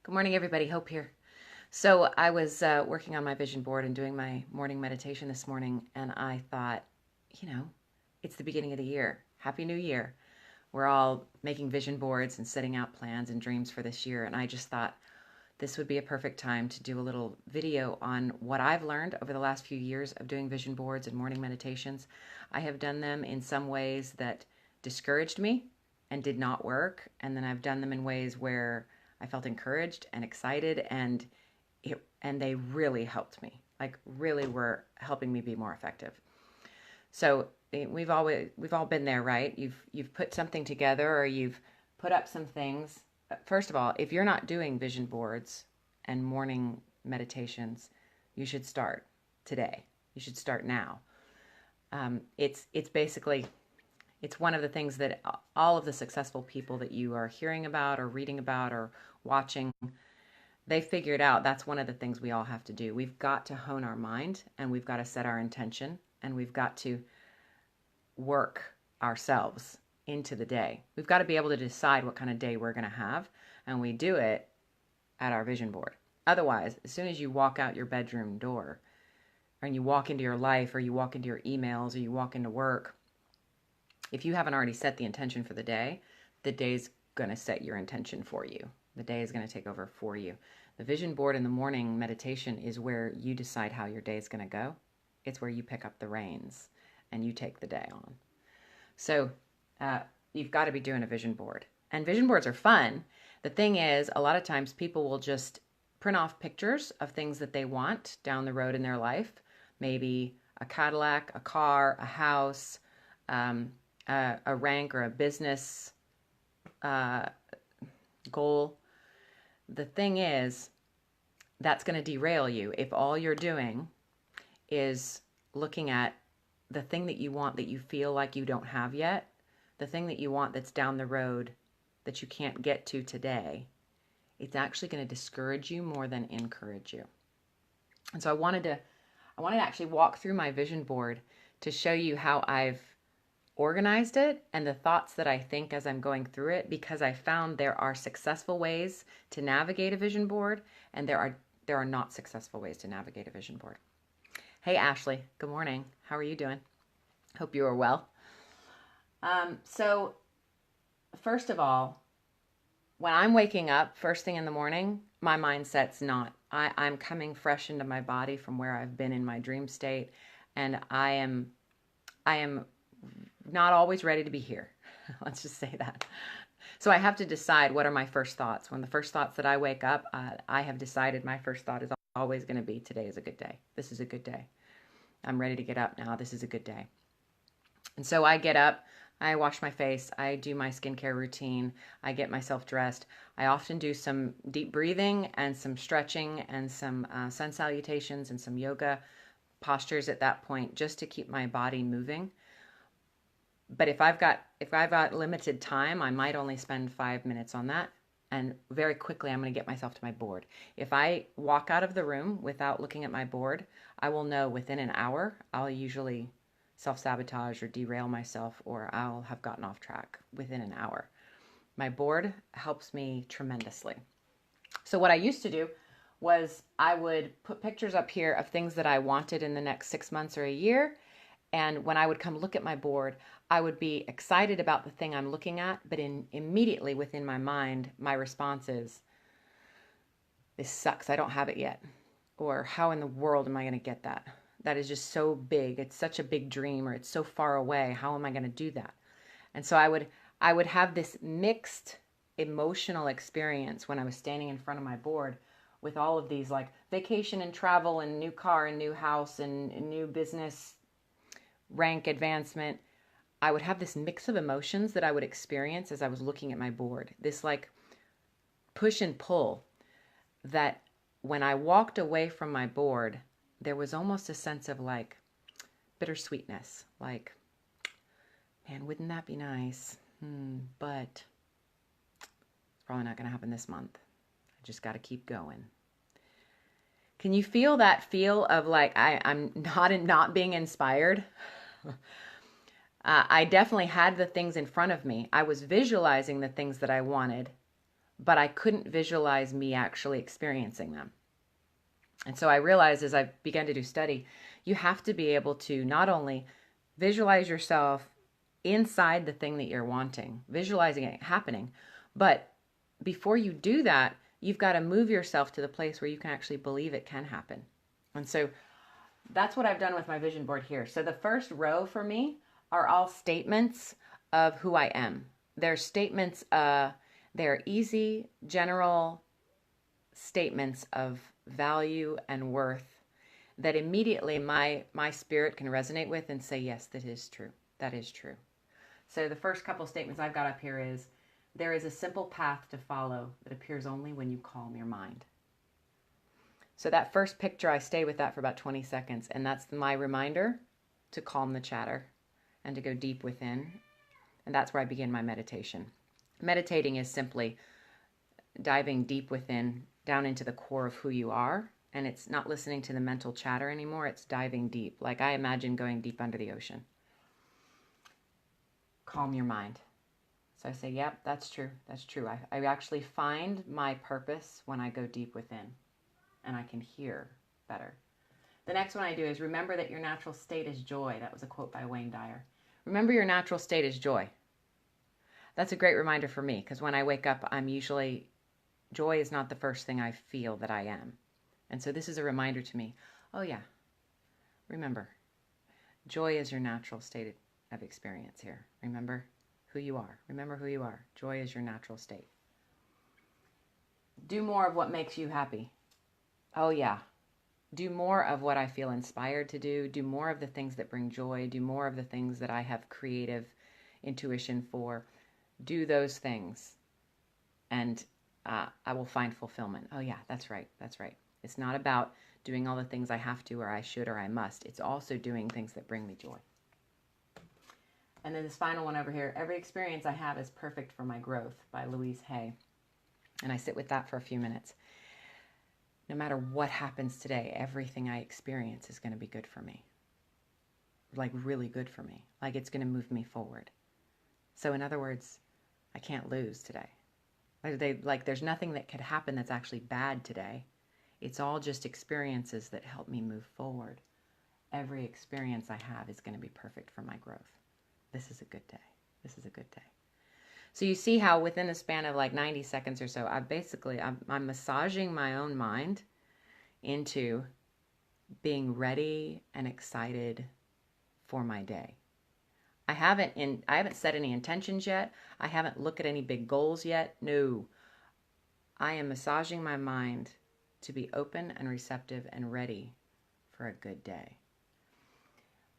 Good morning, everybody. Hope here. So I was working on my vision board and doing my morning meditation this morning, and I thought, you know, it's the beginning of the year. Happy New Year. We're all making vision boards and setting out plans and dreams for this year, and I just thought this would be a perfect time to do a little video on what I've learned over the last few years of doing vision boards and morning meditations. I have done them in some ways that discouraged me and did not work, and then I've done them in ways where I felt encouraged and excited, and they really helped me. Like, really were helping me be more effective. So we've all been there, right? You've put something together, or you've put up some things. First of all, if you're not doing vision boards and morning meditations, you should start today. You should start now. It's basically, it's one of the things that all of the successful people that you are hearing about or reading about or watching, they figured out that's one of the things we all have to do. We've got to hone our mind, and we've got to set our intention, and we've got to work ourselves into the day. We've got to be able to decide what kind of day we're going to have, and we do it at our vision board. Otherwise, as soon as you walk out your bedroom door, and you walk into your life, or you walk into your emails, or you walk into work, if you haven't already set the intention for the day's going to set your intention for you. The day is going to take over for you. The vision board in the morning meditation is where you decide how your day is going to go. It's where you pick up the reins and you take the day on. So you've got to be doing a vision board. And vision boards are fun. The thing is, a lot of times people will just print off pictures of things that they want down the road in their life. Maybe a Cadillac, a car, a house, a rank or a business goal. The thing is, that's going to derail you if all you're doing is looking at the thing that you want that you feel like you don't have yet, the thing that you want that's down the road that you can't get to today. It's actually going to discourage you more than encourage you. And so I wanted to actually walk through my vision board to show you how I've organized it and the thoughts that I think as I'm going through it, because I found there are successful ways to navigate a vision board, and there are not successful ways to navigate a vision board. Hey Ashley, good morning. How are you doing? Hope you are well. So first of all, when I'm waking up first thing in the morning, my mindset's not. I'm coming fresh into my body from where I've been in my dream state, and I am not always ready to be here. Let's just say that. So I have to decide what are my first thoughts. When the first thoughts that I wake up, I have decided my first thought is always going to be, today is a good day. This is a good day. I'm ready to get up now. This is a good day. And so I get up, I wash my face, I do my skincare routine, I get myself dressed. I often do some deep breathing and some stretching and some sun salutations and some yoga postures at that point, just to keep my body moving. But if I've got limited time, I might only spend 5 minutes on that. And very quickly, I'm going to get myself to my board. If I walk out of the room without looking at my board, I will know within an hour, I'll usually self-sabotage or derail myself, or I'll have gotten off track within an hour. My board helps me tremendously. So what I used to do was I would put pictures up here of things that I wanted in the next 6 months or a year. And when I would come look at my board, I would be excited about the thing I'm looking at, but immediately within my mind, my response is, this sucks, I don't have it yet. Or how in the world am I going to get that? That is just so big. It's such a big dream, or it's so far away. How am I going to do that? And so I would have this mixed emotional experience when I was standing in front of my board with all of these, like vacation and travel and new car and new house and new business rank advancement. I would have this mix of emotions that I would experience as I was looking at my board. This like push and pull that when I walked away from my board, there was almost a sense of like bittersweetness. Like, man, wouldn't that be nice? But it's probably not going to happen this month. I just got to keep going. Can you feel that feel of like I'm not being inspired? I definitely had the things in front of me. I was visualizing the things that I wanted, but I couldn't visualize me actually experiencing them. And so I realized as I began to do study, you have to be able to not only visualize yourself inside the thing that you're wanting, visualizing it happening, but before you do that, you've got to move yourself to the place where you can actually believe it can happen. And so that's what I've done with my vision board here. So the first row for me are all statements of who I am. They're statements, they're easy, general statements of value and worth that immediately my spirit can resonate with and say, yes, that is true. That is true. So the first couple statements I've got up here is, there is a simple path to follow that appears only when you calm your mind. So that first picture, I stay with that for about 20 seconds, and that's my reminder to calm the chatter and to go deep within. And that's where I begin my meditation. Meditating is simply diving deep within, down into the core of who you are. And it's not listening to the mental chatter anymore. It's diving deep. Like I imagine going deep under the ocean. Calm your mind. So I say, yep, that's true. That's true. I actually find my purpose when I go deep within and I can hear better. The next one I do is remember that your natural state is joy. That was a quote by Wayne Dyer. Remember your natural state is joy. That's a great reminder for me because when I wake up, joy is not the first thing I feel that I am. And so this is a reminder to me, oh yeah, remember, joy is your natural state of experience here. Remember who you are. Remember who you are. Joy is your natural state. Do more of what makes you happy. Oh yeah. Do more of what I feel inspired to do. Do more of the things that bring joy. Do more of the things that I have creative intuition for. Do those things and I will find fulfillment. Oh yeah, that's right. That's right. It's not about doing all the things I have to or I should or I must. It's also doing things that bring me joy. And then this final one over here, every experience I have is perfect for my growth by Louise Hay. And I sit with that for a few minutes. No matter what happens today, everything I experience is going to be good for me. Like really good for me. Like it's going to move me forward. So in other words, I can't lose today. There's nothing that could happen that's actually bad today. It's all just experiences that help me move forward. Every experience I have is going to be perfect for my growth. This is a good day. This is a good day. So you see how within the span of like 90 seconds or so, I'm massaging my own mind into being ready and excited for my day. I haven't set any intentions yet. I haven't looked at any big goals yet. No. I am massaging my mind to be open and receptive and ready for a good day.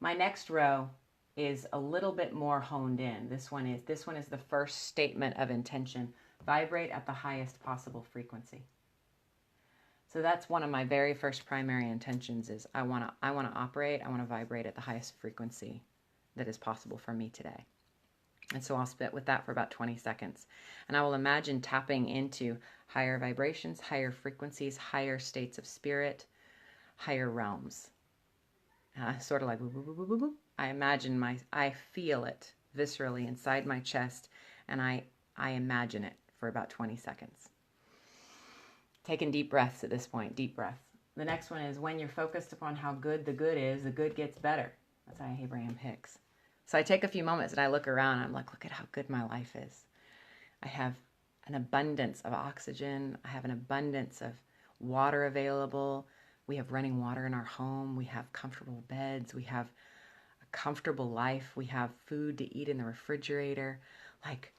My next row is a little bit more honed in. This one is the first statement of intention. Vibrate at the highest possible frequency. So that's one of my very first primary intentions is I want to vibrate at the highest frequency that is possible for me today. And so I'll sit with that for about 20 seconds. And I will imagine tapping into higher vibrations, higher frequencies, higher states of spirit, higher realms. Sort of like, woo, woo, woo, woo, woo. I feel it viscerally inside my chest, and I imagine it for about 20 seconds. Taking deep breaths at this point, deep breath. The next one is when you're focused upon how good the good is, the good gets better. That's by Abraham Hicks. So I take a few moments and I look around and I'm like, look at how good my life is. I have an abundance of oxygen. I have an abundance of water available. We have running water in our home. We have comfortable beds. We have a comfortable life. We have food to eat in the refrigerator. Like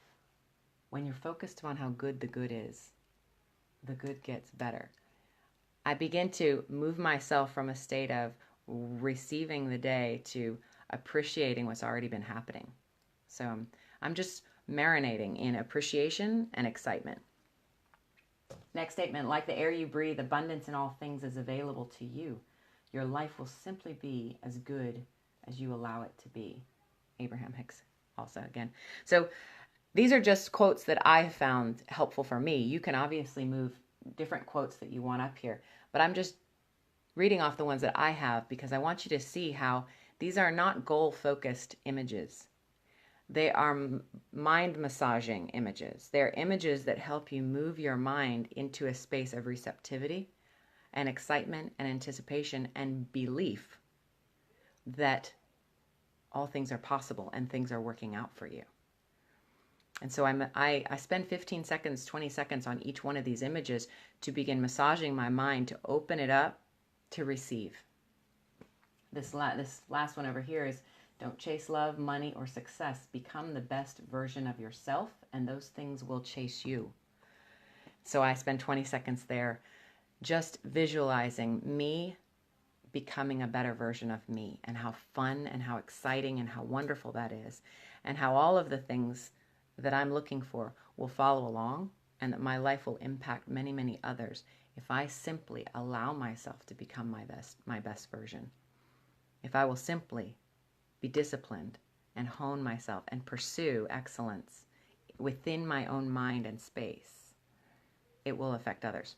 when you're focused on how good the good is, the good gets better. I begin to move myself from a state of receiving the day to appreciating what's already been happening. So I'm just marinating in appreciation and excitement. Next statement, like the air you breathe, abundance in all things is available to you. Your life will simply be as good as you allow it to be. Abraham Hicks also again. So these are just quotes that I found helpful for me. You can obviously move different quotes that you want up here, but I'm just reading off the ones that I have because I want you to see how these are not goal-focused images. They are mind massaging images. They're images that help you move your mind into a space of receptivity and excitement and anticipation and belief that all things are possible and things are working out for you. And so I spend 15 seconds, 20 seconds on each one of these images to begin massaging my mind to open it up to receive. This last one over here is, don't chase love, money, or success. Become the best version of yourself, and those things will chase you. So I spend 20 seconds there just visualizing me becoming a better version of me, and how fun and how exciting and how wonderful that is, and how all of the things that I'm looking for will follow along, and that my life will impact many, many others if I simply allow myself to become my best version. If I will simply be disciplined and hone myself and pursue excellence within my own mind and space, it will affect others.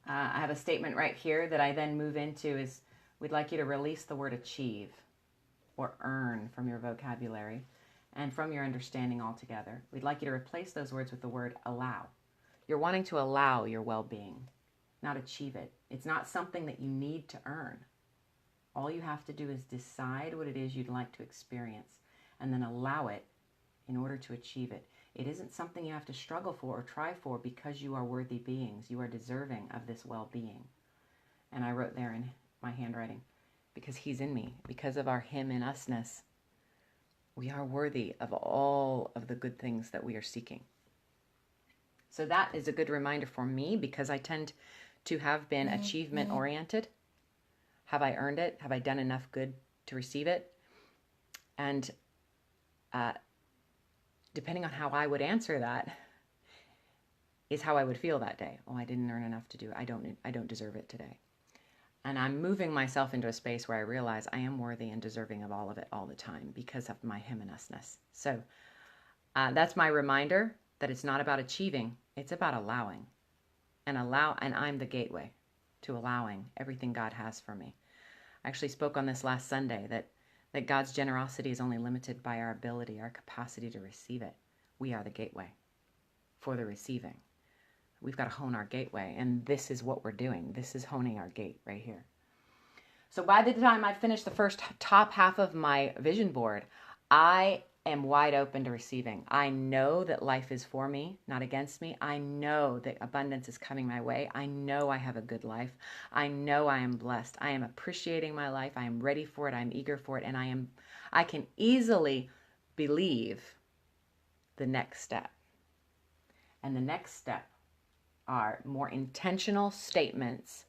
I have a statement right here that I then move into is, we'd like you to release the word achieve or earn from your vocabulary and from your understanding altogether. We'd like you to replace those words with the word allow. You're wanting to allow your well-being, not achieve it. It's not something that you need to earn. All you have to do is decide what it is you'd like to experience and then allow it in order to achieve it. It isn't something you have to struggle for or try for, because you are worthy beings. You are deserving of this well-being. And I wrote there in my handwriting, because he's in me, because of our him in usness, we are worthy of all of the good things that we are seeking. So that is a good reminder for me, because I tend to have been achievement oriented. Have I earned it? Have I done enough good to receive it? And depending on how I would answer that is how I would feel that day. Oh, I didn't earn enough to do it. I don't deserve it today. And I'm moving myself into a space where I realize I am worthy and deserving of all of it all the time because of my him and usness. So that's my reminder that it's not about achieving. It's about allowing. And I'm the gateway to allowing everything God has for me. I actually spoke on this last Sunday that God's generosity is only limited by our ability, our capacity to receive it. We are the gateway for the receiving. We've got to hone our gateway, and this is what we're doing. This is honing our gate right here. So by the time I finish the first top half of my vision board, I am wide open to receiving. I know that life is for me, not against me. I know that abundance is coming my way. I know I have a good life. I know I am blessed. I am appreciating my life. I am ready for it. I'm eager for it. And I can easily believe the next step. And the next step are more intentional statements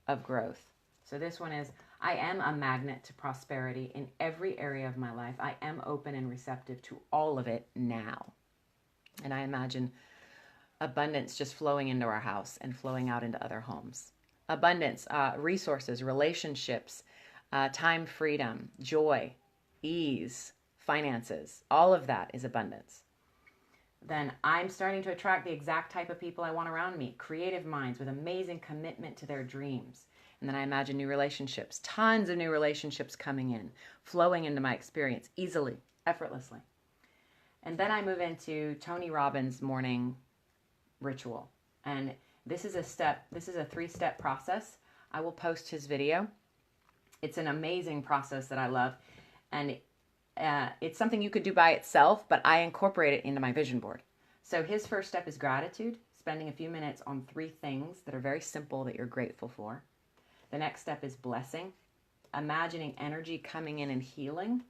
of growth. So this one is, I am a magnet to prosperity in every area of my life. I am open and receptive to all of it now. And I imagine abundance just flowing into our house and flowing out into other homes. Abundance, resources, relationships, time freedom, joy, ease, finances. All of that is abundance. Then I'm starting to attract the exact type of people I want around me. Creative minds with amazing commitment to their dreams. And then I imagine new relationships, tons of new relationships coming in, flowing into my experience easily, effortlessly. And then I move into Tony Robbins' morning ritual. And this is a 3-step process. I will post his video. It's an amazing process that I love. And it's something you could do by itself, but I incorporate it into my vision board. So his first step is gratitude, spending a few minutes on 3 things that are very simple that you're grateful for. The next step is blessing, imagining energy coming in and healing.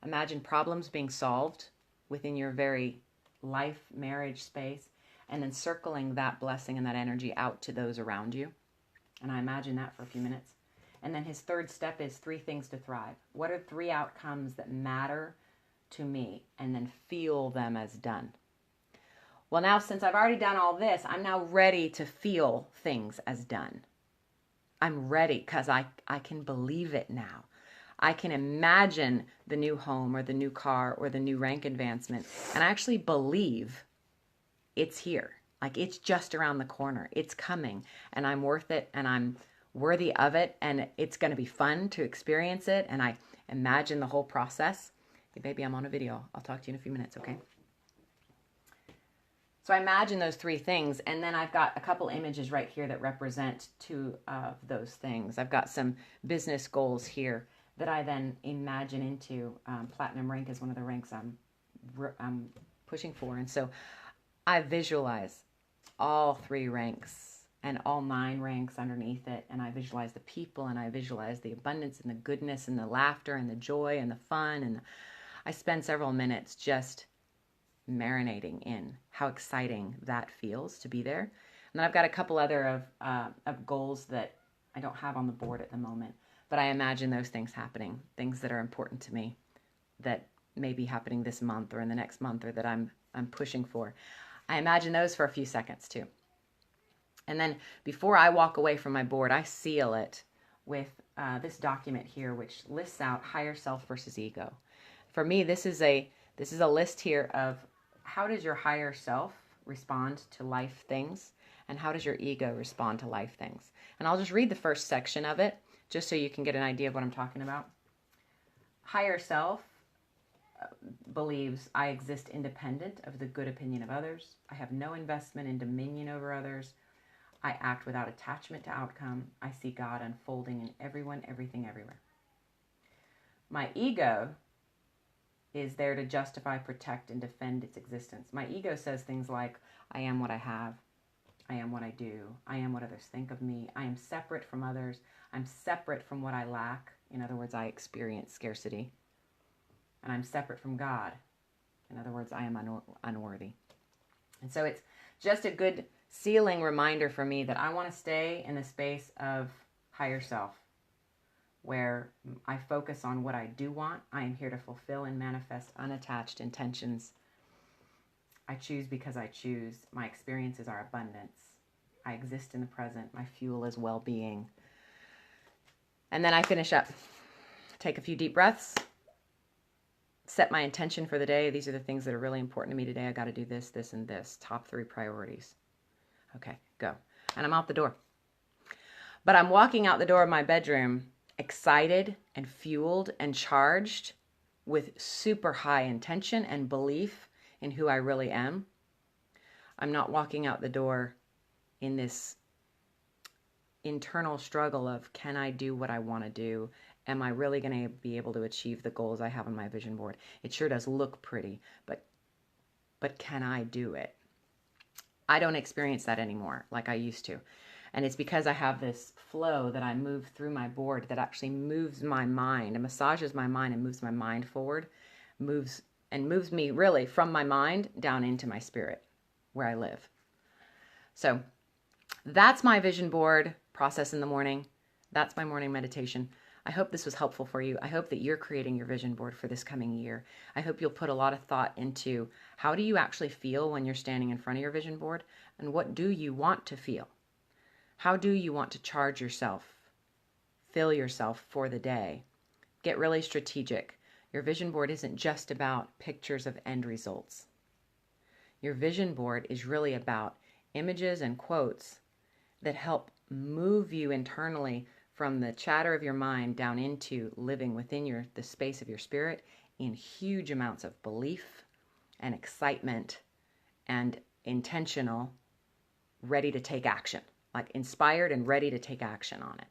Imagine problems being solved within your very life, marriage space, and then circling that blessing and that energy out to those around you. And I imagine that for a few minutes. And then his third step is 3 things to thrive. What are 3 outcomes that matter to me? And then feel them as done. Well, now since I've already done all this, I'm now ready to feel things as done. I'm ready because I can believe it now. I can imagine the new home or the new car or the new rank advancement. And I actually believe it's here. Like it's just around the corner. It's coming and I'm worth it and I'm worthy of it. And it's going to be fun to experience it. And I imagine the whole process. Hey, baby, I'm on a video. I'll talk to you in a few minutes, okay? So I imagine those three things, and then I've got a couple images right here that represent two of those things. I've got some business goals here that I then imagine into. Platinum rank is one of the ranks I'm pushing for, and so I visualize all three ranks and all 9 ranks underneath it, and I visualize the people, and I visualize the abundance and the goodness and the laughter and the joy and the fun, and I spend several minutes just marinating in how exciting that feels to be there. And then I've got a couple other of goals that I don't have on the board at the moment, but I imagine those things happening, things that are important to me that may be happening this month or in the next month, or that I'm pushing for. I imagine those for a few seconds too. And then before I walk away from my board, I seal it with this document here, which lists out higher self versus ego. For me, this is a list here of how does your higher self respond to life things, and how does your ego respond to life things. And I'll just read the first section of it, just so you can get an idea of what I'm talking about. Higher self believes I exist independent of the good opinion of others. I have no investment in dominion over others. I act without attachment to outcome. I see God unfolding in everyone, everything, everywhere. My ego is there to justify, protect, and defend its existence. My ego says things like, I am what I have. I am what I do. I am what others think of me. I am separate from others. I'm separate from what I lack. In other words, I experience scarcity. And I'm separate from God. In other words, I am unworthy. And so it's just a good sealing reminder for me that I want to stay in the space of higher self, where I focus on what I do want. I am here to fulfill and manifest unattached intentions. I choose because I choose. My experiences are abundance. I exist in the present. My fuel is well-being. And then I finish up. Take a few deep breaths. Set my intention for the day. These are the things that are really important to me today. I got to do this, this, and this. Top 3 priorities. Okay, go. And I'm out the door. But I'm walking out the door of my bedroom excited and fueled and charged with super high intention and belief in who I really am. I'm not walking out the door in this internal struggle of, can I do what I want to do? Am I really going to be able to achieve the goals I have on my vision board? It sure does look pretty, but can I do it? I don't experience that anymore like I used to. And it's because I have this flow that I move through my board that actually moves my mind and massages my mind and moves my mind forward, moves me really from my mind down into my spirit where I live. So that's my vision board process in the morning. That's my morning meditation. I hope this was helpful for you. I hope that you're creating your vision board for this coming year. I hope you'll put a lot of thought into how do you actually feel when you're standing in front of your vision board, and what do you want to feel? How do you want to charge yourself, fill yourself for the day? Get really strategic. Your vision board isn't just about pictures of end results. Your vision board is really about images and quotes that help move you internally from the chatter of your mind down into living within the space of your spirit in huge amounts of belief and excitement and intentional, ready to take action, like inspired and ready to take action on it.